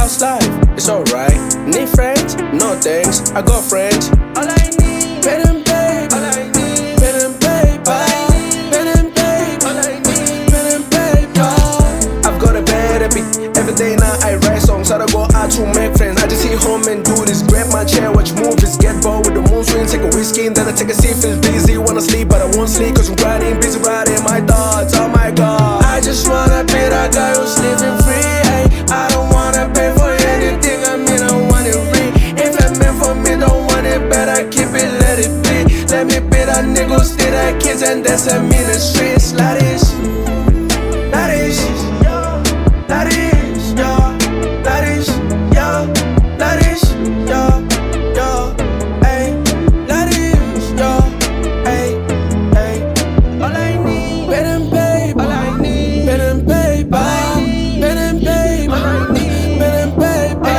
How's life? It's alright. Need friends? No thanks. I got friends. All I need, pen and paper. All I need, pen and paper. Pen and paper. All I need, pen and paper. I've got a better beat. Every day now I write songs. I don't go out to make friends. I just sit home and do this. Grab my chair, watch movies, get bored with the moon swing, take a whiskey, and then I take a seat. Feel busy, wanna sleep, but I won't sleep, cause I'm grinding, busy writing my thoughts. Oh my god, I just wanna be that guy who's living free. Ay. I don't wanna pay for anything, I mean I want it free. If it's meant for me, don't want it, better keep it, let it be. Let me be that nigga who stay that kids and that's a ministry. It's like this, that is, that is, yeah, that is, yeah, that is, yeah, yeah, ay, that is, yeah, ay, ay. All I need, pen and paper. All I need, pen and paper. Pen and paper. All I need, pen and paper.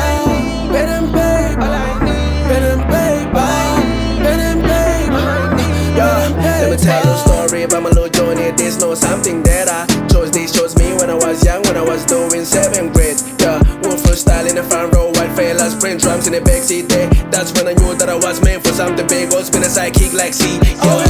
Pen and paper. All I need, pen and paper. Pen and paper. All I need, yeah. Let me tell you a story about my little journey. This know something that I chose. This chose me when I was young, when I was doing 7th grade. Yeah, wolf style in the front row, white fellas playing drums in the backseat there. That's when I knew that I was made for something big. Or spin a side kick like C. Yeah.